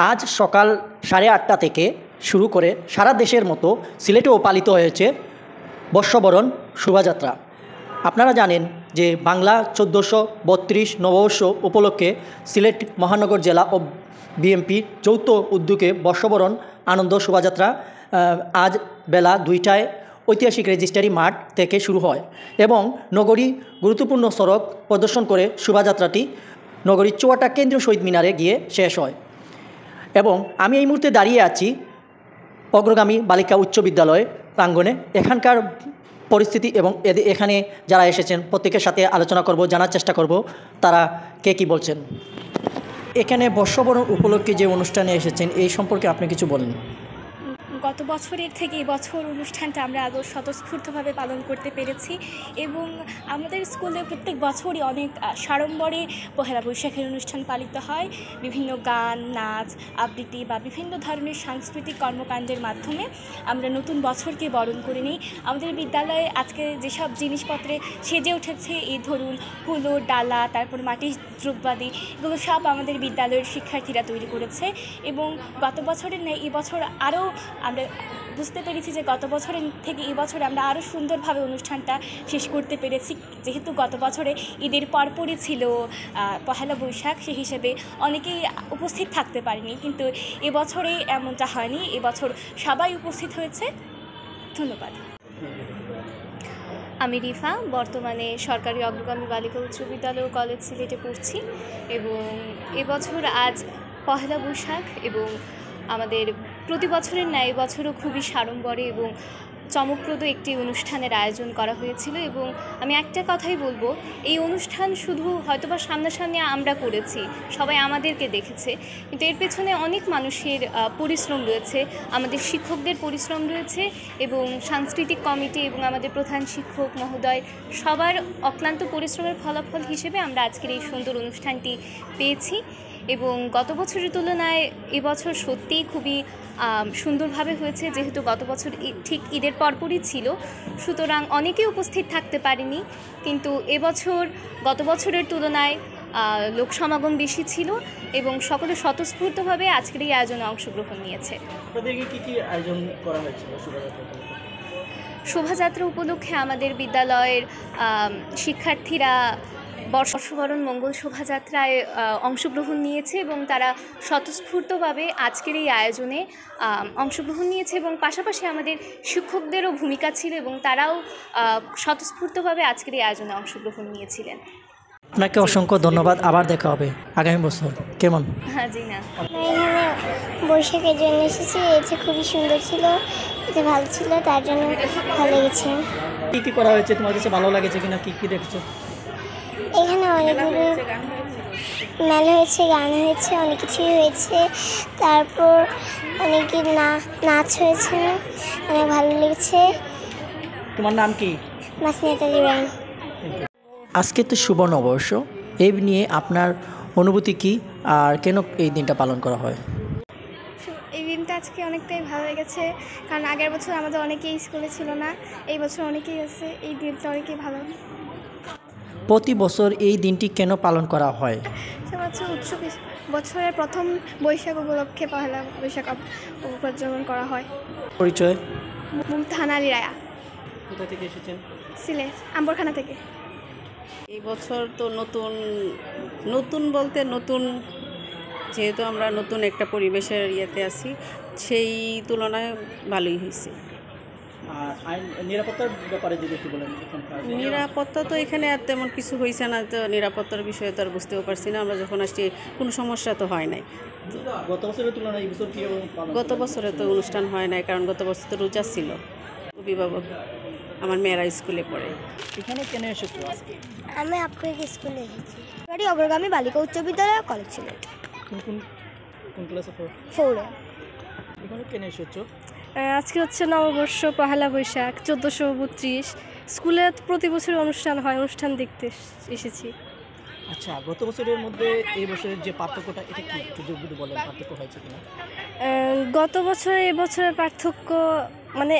আজ সকাল 8:30 থেকে শুরু করে সারা দেশের মতো সিলেটেও পালিত হয়েছে বর্ষবরণ শোভাযাত্রা। আপনারা জানেন যে বাংলা 1432 নববর্ষ উপলক্ষে সিলেট মহানগর জেলা ও বিএমপি যৌথ উদ্যোগে বর্ষবরণ আনন্দ শোভাযাত্রা আজ বেলা 2টায় ঐতিহাসিক রেজিস্ট্রারি মাঠ থেকে শুরু হয় এবং নগরী গুরুত্বপূর্ণ সড়ক প্রদর্শন করে শোভাযাত্রাটি নগরীর চুয়াটা কেন্দ্রীয় শহীদ মিনারে গিয়ে শেষ হয়। এবং আমি এই মুহূর্তে দাঁড়িয়ে আছি অগ্রগামী বালিকা উচ্চ বিদ্যালয় প্রাঙ্গণে। এখানকার পরিস্থিতি এবং এখানে যারা এসেছেন প্রত্যেকের সাথে আলোচনা করব, জানার চেষ্টা করব তারা কে কী বলছেন। এখানে বর্ষবরণ উপলক্ষে যে অনুষ্ঠানে এসেছেন এই সম্পর্কে আপনি কিছু বলেন। গত বছরের থেকে এবছর অনুষ্ঠানটা আমরা আরও স্বতঃস্ফূর্তভাবে পালন করতে পেরেছি এবং আমাদের স্কুলে প্রত্যেক বছরই অনেক সাড়ম্বরে পহেলা বৈশাখের অনুষ্ঠান পালিত হয়। বিভিন্ন গান, নাচ, আবৃত্তি বা বিভিন্ন ধরনের সাংস্কৃতিক কর্মকাণ্ডের মাধ্যমে আমরা নতুন বছরকে বরণ করে নিই। আমাদের বিদ্যালয়ে আজকে যেসব জিনিসপত্রে সেজে উঠেছে, এই ধরুন কুলো, ডালা, তারপর মাটির দ্রব্যাদি, এগুলো সব আমাদের বিদ্যালয়ের শিক্ষার্থীরা তৈরি করেছে এবং গত বছরের ন্যায় এবছর আরও আমরা বুঝতে পেরেছি যে গত বছরের থেকে এবছরে আমরা আরও সুন্দরভাবে অনুষ্ঠানটা শেষ করতে পেরেছি। যেহেতু গত বছরে ঈদের পরপরই ছিল পহেলা বৈশাখ, সেই হিসেবে অনেকেই উপস্থিত থাকতে পারেনি, কিন্তু এবছরে এমনটা হয়নি। এবছর সবাই উপস্থিত হয়েছে। ধন্যবাদ। আমি রিফা, বর্তমানে সরকারি অগ্রগামী বালিকা উচ্চ বিদ্যালয় কলেজ সিলেটে পড়ছি এবং এবছর আজ পহেলা বৈশাখ এবং আমাদের প্রতি বছরের ন্যায় এবছরও খুবই সাড়ম্বরে এবং চমকপ্রদ একটি অনুষ্ঠানের আয়োজন করা হয়েছিল এবং আমি একটা কথাই বলবো, এই অনুষ্ঠান শুধু হয়তোবা সামনাসামনি আমরা করেছি, সবাই আমাদেরকে দেখেছে, কিন্তু এর পেছনে অনেক মানুষের পরিশ্রম রয়েছে, আমাদের শিক্ষকদের পরিশ্রম রয়েছে এবং সাংস্কৃতিক কমিটি এবং আমাদের প্রধান শিক্ষক মহোদয় সবার অক্লান্ত পরিশ্রমের ফলাফল হিসেবে আমরা আজকের এই সুন্দর অনুষ্ঠানটি পেয়েছি এবং গত বছরের তুলনায় এবছর সত্যিই খুবই সুন্দরভাবে হয়েছে। যেহেতু গত বছর ঠিক ঈদের পরপরই ছিল, সুতরাং অনেকেই উপস্থিত থাকতে পারেনি, কিন্তু এবছর গত বছরের তুলনায় লোক সমাগম বেশি ছিল এবং সকলে স্বতঃস্ফূর্তভাবে আজকের এই আয়োজনে অংশগ্রহণ নিয়েছে। আয়োজন করা হয়েছিল শোভাযাত্রা উপলক্ষে আমাদের বিদ্যালয়ের শিক্ষার্থীরা বর্ষবরণ মঙ্গল শোভাযাত্রায় অংশগ্রহণ নিয়েছে এবং তারা স্বতঃস্ফূর্তভাবে আজকের এই আয়োজনে অংশগ্রহণ নিয়েছে এবং পাশাপাশি আমাদের শিক্ষকদেরও ভূমিকা ছিল এবং তারাও স্বতঃস্ফূর্তভাবে আজকের এই আয়োজনে অংশগ্রহণ নিয়েছিলেন। আপনাকে অসংখ্য ধন্যবাদ। আবার দেখা হবে আগামী বছর। কেমন? হ্যাঁ, জি না, এখানে বৈশাখের জন্য এসেছি, এটা খুবই সুন্দর ছিল, এটা ভালো ছিল, তার জন্য ভালো লেগেছে। কী কী করা হয়েছে, তোমার কাছে ভালো লাগেছে কিনা, কী কী দেখছো? এখানে অনেকগুলো মেলা হয়েছে, গান হয়েছে, অনেক কিছুই হয়েছে, তারপর অনেকে নাচ হয়েছে, অনেক ভালো লেগেছে। তোমার নাম কি? মাসনিয়াতা লিবান। আজকে তো শুভ নববর্ষ, এই নিয়ে আপনার অনুভূতি কি আর কেন এই দিনটা পালন করা হয়? এই দিনটা আজকে অনেকটাই ভালো লেগেছে, কারণ আগের বছর আমাদের অনেকেই স্কুলে ছিল না, এই বছর অনেকেই আছে, এই দিনটা অনেকেই ভালো। প্রতি বছর এই দিনটি কেন পালন করা হয়? সে বছর উৎসব বছরের প্রথম বৈশাখ উপলক্ষে পহেলা বৈশাখ উদযাপন করা হয়। পরিচয়? মুমতাহানা আলী রায়া। কোথা থেকে এসেছেন? সিলেট আম্বরখানা থেকে। এই বছর তো নতুন বলতে নতুন, যেহেতু আমরা নতুন একটা পরিবেশের ইয়েতে আছি, সেই তুলনায় ভালোই হয়েছে। আর নিরাপত্তার ব্যাপারে যদি একটু বলেন। নিরাপত্তা তো এখানে আর তেমন কিছু হয়েছে না, তো নিরাপত্তার বিষয়ে তো আর বুঝতেও পারছি না। আমরা যখন আসছি কোনো সমস্যা তো হয় নাই। গত বছরের তুলনায় এই বছর গত বছরে তো অনুষ্ঠান হয় নাই, কারণ গত বছর তো রোজা ছিল। অভিভাবক আমার মেয়েরা স্কুলে পড়ে। এখানে কেন এসেছো? আমি আপনাকে স্কুলে এসেছি, অগ্রগামী বালিকা উচ্চ বিদ্যালয় কলেজ সিলেট। কোন ক্লাসে পড়ো? 4 এখানে কেন এসেছো? আজকে হচ্ছে নববর্ষ, পহেলা বৈশাখ 1432। স্কুলে প্রতি বছর অনুষ্ঠান হয়, অনুষ্ঠান দেখতে এসেছি। আচ্ছা, গত বছরের মধ্যে এই বছরের যে পার্থক্যটা, এটা কি একটু যদি বলেন, পার্থক্য হয়েছে কিনা? গত বছর এবছরের পার্থক্য মানে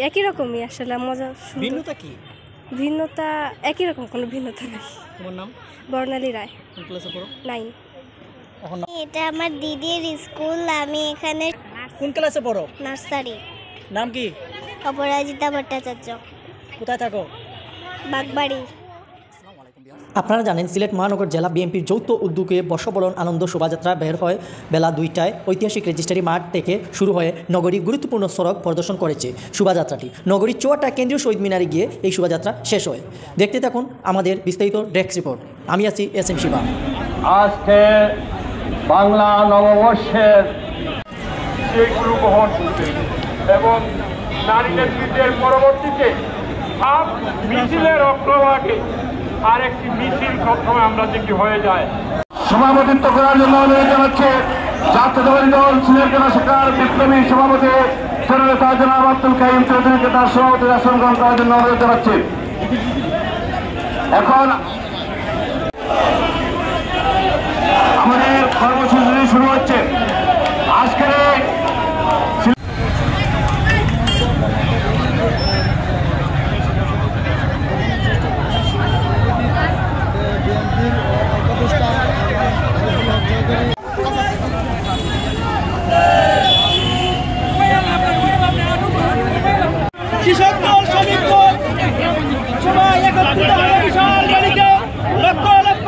একই রকমই আসলে। মজা। ভিন্নতা কি? ভিন্নতা একই রকম, কোনো ভিন্নতা নেই। তোমার নাম? বর্ণালী রায়। কোন ক্লাসে পড়ো? 9। এটা আমার দিদির স্কুল, আমি এখানে কোন ক্লাসে পড়ো? নার্সারি। নাম কি? অপরাজিতা ভট্টাচার্য। কোথায় থাকো? বাগবাড়ি। আপনারা জানেন সিলেট মহানগর জেলা বিএনপির যৌথ উদ্যোগে বর্ষবরণ আনন্দ শোভাযাত্রা বের হয় বেলা 2টায় ঐতিহাসিক রেজিস্ট্রারি মাঠ থেকে শুরু হয়ে নগরীর গুরুত্বপূর্ণ সড়ক প্রদর্শন করেছে শোভাযাত্রাটি। নগরীর চুয়াটা কেন্দ্রীয় শহীদ মিনারে গিয়ে এই শোভাযাত্রা শেষ হয়। দেখতে থাকুন আমাদের বিস্তারিত ডেস্ক রিপোর্ট। আমি আছি SM শিবা। আজকে বাংলা নববর্ষের সেগুলো গ্রহণ এবং নারী নেতৃত্বের পরবর্তীতে মিছিলের অগ্রভাগে আরেকটি মিছিল সবসময় আমরা দেখি হয়ে যায়। সভাপতিত্ব করার জন্য অনুরোধ জানাচ্ছে জাতীয়তাবাদী দল সিলেট জেলা শাখার বিপ্লবী সভাপতি জননেতা জনাব আব্দুল কাইম চৌধুরীকে তার সভাপতির আসন গ্রহণ করার জন্য অনুরোধ জানাচ্ছে। এখন আমাদের কর্মসূচি শুরু হচ্ছে। আজকের কৃষক দল, শ্রমিক দল সবাই একত্রিত হয়ে বিশাল গাড়িকে লক্ষ লক্ষ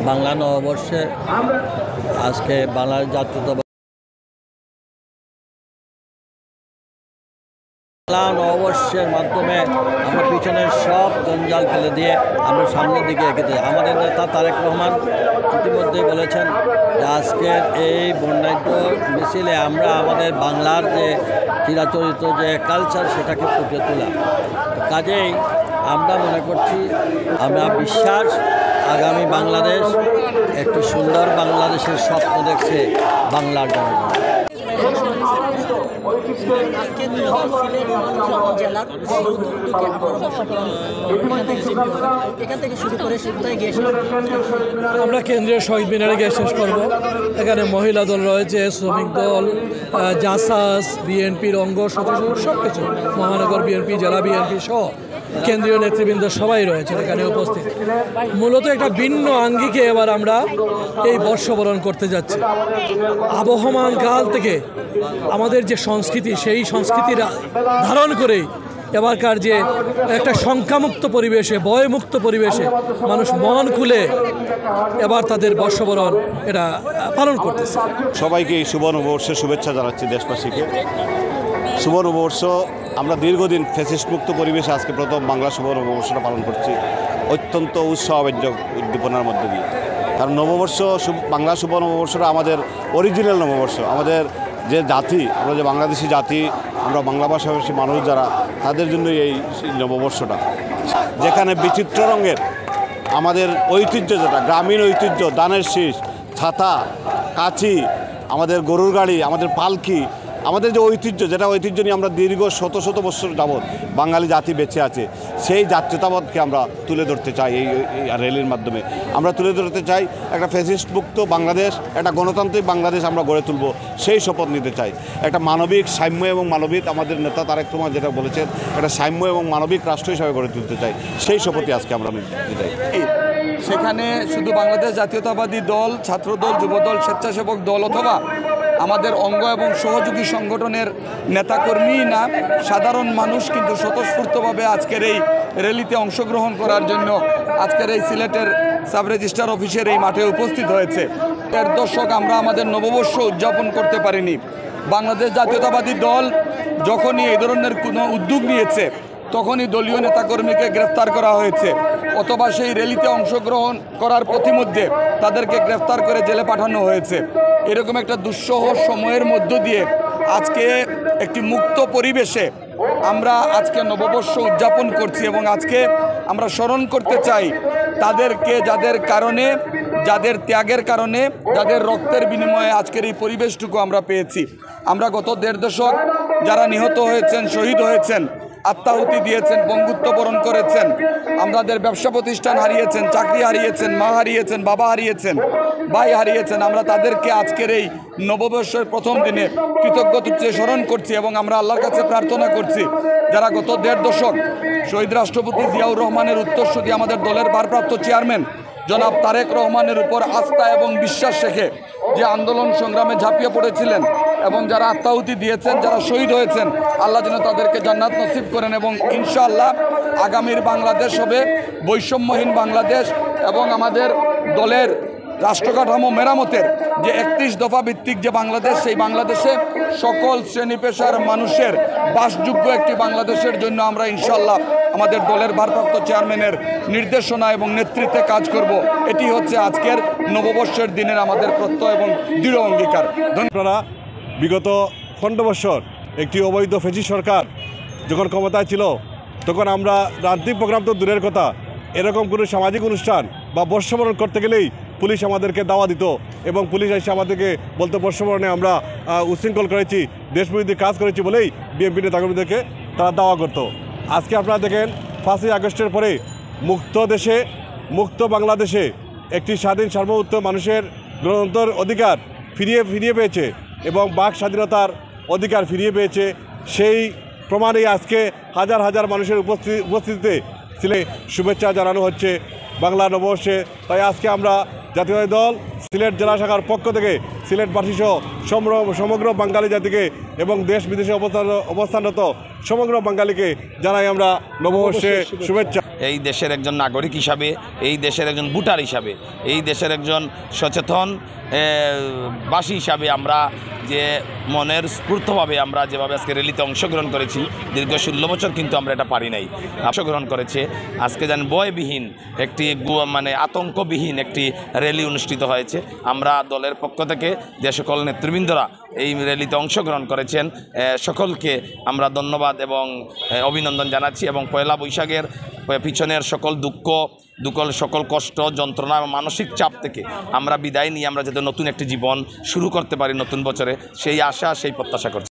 বাংলা নববর্ষে আজকে বাংলার জাতীয়তা বাংলা নববর্ষের মাধ্যমে আমরা পিছনের সব জঞ্জাল ফেলে দিয়ে আমরা সামনের দিকে এগিয়ে যাই। আমাদের নেতা তারেক রহমান ইতিমধ্যেই বলেছেন যে আজকের এই বর্ণাঢ্য মিছিলে আমরা আমাদের বাংলার যে চিরাচরিত যে কালচার সেটাকে ফুটিয়ে তোলা। কাজেই আমরা মনে করছি, আমরা বিশ্বাস আগামী বাংলাদেশ একটি সুন্দর বাংলাদেশের স্বপ্ন দেখছে বাংলার জনগণ। আমরা কেন্দ্রীয় শহীদ মিনারে গিয়ে শেষ করব। এখানে মহিলা দল রয়েছে, শ্রমিক দল, জাসাস, বিএনপির অঙ্গ সদস্য, সব কিছু, মহানগর বিএনপি, জেলা বিএনপি সহ কেন্দ্রীয় নেতৃবৃন্দ সবাই রয়েছে এখানে উপস্থিত। মূলত একটা ভিন্ন আঙ্গিকে এবার আমরা এই বর্ষবরণ করতে যাচ্ছি। আবহমান কাল থেকে আমাদের যে সংস্কৃতি, সেই সংস্কৃতির ধারণ করেই এবারকার যে একটা শঙ্কামুক্ত পরিবেশে, ভয়মুক্ত পরিবেশে মানুষ মন খুলে এবার তাদের বর্ষবরণ এটা পালন করতেছে। সবাইকে এই শুভ নববর্ষের শুভেচ্ছা জানাচ্ছি দেশবাসীকে। শুভ নববর্ষ, আমরা দীর্ঘদিন ফ্যাসিস্ট মুক্ত পরিবেশে আজকে প্রথম বাংলা শুভ নববর্ষটা পালন করছি অত্যন্ত উৎসাহ উদ্দীপনার মধ্যে দিয়ে। কারণ নববর্ষ, বাংলা শুভ নববর্ষটা আমাদের অরিজিনাল নববর্ষ। আমাদের যে জাতি, আমরা যে বাংলাদেশি জাতি, আমরা বাংলা ভাষাভাষী মানুষ যারা, তাদের জন্য এই নববর্ষটা, যেখানে বিচিত্র রঙের আমাদের ঐতিহ্য, যেটা গ্রামীণ ঐতিহ্য, ধানের শীষ, ছাতা, কাচি, আমাদের গরুর গাড়ি, আমাদের পালকি, আমাদের যে ঐতিহ্য, যেটা ঐতিহ্য নিয়ে আমরা দীর্ঘ শত শত বছর যাবৎ বাঙালি জাতি বেঁচে আছে, সেই জাতীয়তাবাদকে আমরা তুলে ধরতে চাই। এই র্যালির মাধ্যমে আমরা তুলে ধরতে চাই একটা ফ্যাসিস্ট মুক্ত বাংলাদেশ, একটা গণতান্ত্রিক বাংলাদেশ আমরা গড়ে তুলব, সেই শপথ নিতে চাই। একটা মানবিক, সাম্য এবং মানবিক, আমাদের নেতা তারেক রহমান যেটা বলেছেন, একটা সাম্য এবং মানবিক রাষ্ট্র হিসাবে গড়ে তুলতে চাই। সেই শপথই আজকে আমরা নিতে চাই। সেখানে শুধু বাংলাদেশ জাতীয়তাবাদী দল, ছাত্রদল, যুবদল, স্বেচ্ছাসেবক দল অথবা আমাদের অঙ্গ এবং সহযোগী সংগঠনের নেতাকর্মী না, সাধারণ মানুষ কিন্তু স্বতঃস্ফূর্তভাবে আজকের এই র্যালিতে অংশগ্রহণ করার জন্য আজকের এই সিলেটের সাব রেজিস্ট্রার অফিসের এই মাঠে উপস্থিত হয়েছে। এর দর্শক, আমরা আমাদের নববর্ষ উদযাপন করতে পারিনি। বাংলাদেশ জাতীয়তাবাদী দল যখনই এই ধরনের কোনো উদ্যোগ নিয়েছে, তখনই দলীয় নেতাকর্মীকে গ্রেফতার করা হয়েছে, অথবা সেই র্যালিতে অংশগ্রহণ করার প্রতিমধ্যে তাদেরকে গ্রেফতার করে জেলে পাঠানো হয়েছে। এরকম একটা দুঃসহ সময়ের মধ্য দিয়ে আজকে একটি মুক্ত পরিবেশে আমরা আজকে নববর্ষ উদযাপন করছি এবং আজকে আমরা স্মরণ করতে চাই তাদেরকে, যাদের কারণে, যাদের ত্যাগের কারণে, যাদের রক্তের বিনিময়ে আজকের এই পরিবেশটুকু আমরা পেয়েছি। আমরা গত 1.5 দশক যারা নিহত হয়েছেন, শহীদ হয়েছেন, আত্মাহুতি দিয়েছেন, বঙ্গুত্ব বরণ করেছেন, আমাদের ব্যবসা প্রতিষ্ঠান হারিয়েছেন, চাকরি হারিয়েছেন, মা হারিয়েছেন, বাবা হারিয়েছেন, ভাই হারিয়েছেন, আমরা তাদেরকে আজকের এই নববর্ষের প্রথম দিনে কৃতজ্ঞতা স্মরণ করছি এবং আমরা আল্লাহর কাছে প্রার্থনা করছি যারা গত 1.5 দশক শহীদ রাষ্ট্রপতি জিয়াউর রহমানের উত্তরসূরি আমাদের দলের ভারপ্রাপ্ত চেয়ারম্যান জনাব তারেক রহমানের উপর আস্থা এবং বিশ্বাস রেখে যে আন্দোলন সংগ্রামে ঝাঁপিয়ে পড়েছিলেন এবং যারা আত্মাহুতি দিয়েছেন, যারা শহীদ হয়েছেন, আল্লাহ যেন তাদেরকে জান্নাত নসিব করেন এবং ইনশাআল্লাহ আগামীর বাংলাদেশ হবে বৈষম্যহীন বাংলাদেশ এবং আমাদের দলের রাষ্ট্রকাঠামো মেরামতের যে 31 দফা ভিত্তিক যে বাংলাদেশ, সেই বাংলাদেশে সকল শ্রেণী পেশার মানুষের বাসযোগ্য একটি বাংলাদেশের জন্য আমরা ইনশাআল্লাহ আমাদের দলের ভারপ্রাপ্ত চেয়ারম্যানের নির্দেশনা এবং নেতৃত্বে কাজ করব। এটি হচ্ছে আজকের নববর্ষের দিনের আমাদের প্রত্যয় এবং দৃঢ় অঙ্গীকার। আপনারা বিগত 15 বছর একটি অবৈধ ফ্যাসিস্ট সরকার যখন ক্ষমতায় ছিল, তখন আমরা রাজনৈতিক প্রোগ্রাম তো দূরের কথা, এরকম কোনো সামাজিক অনুষ্ঠান বা বর্ষবরণ করতে গেলেই পুলিশ আমাদেরকে দাওয়া দিত এবং পুলিশ এসে আমাদেরকে বলতো বর্ষবরণে আমরা উচ্ছৃঙ্খল করেছি, দেশবিরোধী কাজ করেছি বলেই বিএনপি নেতাকর্মীদেরকে তারা দাওয়া করতো। আজকে আপনারা দেখেন 5ই আগস্টের পরে মুক্ত দেশে, মুক্ত বাংলাদেশে একটি স্বাধীন সার্বভৌমত্ব মানুষের গণতন্ত্রের অধিকার ফিরিয়ে পেয়েছে এবং বাক স্বাধীনতার অধিকার ফিরিয়ে পেয়েছে। সেই প্রমাণেই আজকে হাজার হাজার মানুষের উপস্থিতিতে সিলেটে শুভেচ্ছা জানানো হচ্ছে বাংলা নববর্ষে। তাই আজকে আমরা জাতীয় দল সিলেট জেলা শাখার পক্ষ থেকে সিলেটবাসীসহ সমগ্র বাঙালি জাতিকে এবং দেশ বিদেশে অবস্থানরত সমগ্র বাঙালিকে জানাই আমরা নববর্ষে শুভেচ্ছা। এই দেশের একজন নাগরিক হিসাবে, এই দেশের একজন ভোটার হিসাবে, এই দেশের একজন সচেতন বাসী হিসাবে আমরা যে মনের স্ফূর্তভাবে আমরা যেভাবে আজকে র্যালিতে অংশগ্রহণ করেছি, দীর্ঘ 16 বছর কিন্তু আমরা এটা পারি নাই। অংশগ্রহণ করেছে আজকে যেন ভয়বিহীন একটি আতঙ্কবিহীন একটি র্যালি অনুষ্ঠিত হয়েছে। আমরা দলের পক্ষ থেকে যে সকল নেতৃবৃন্দরা এই র্যালিতে অংশগ্রহণ করেছেন সকলকে আমরা ধন্যবাদ এবং অভিনন্দন জানাচ্ছি এবং পয়লা বৈশাখের পিছনের সকল দুঃখ, সকল কষ্ট, যন্ত্রণা এবং মানসিক চাপ থেকে আমরা বিদায় নিয়ে আমরা যাতে নতুন একটি জীবন শুরু করতে পারি নতুন বছরে, সেই আশা, সেই প্রত্যাশা করছি।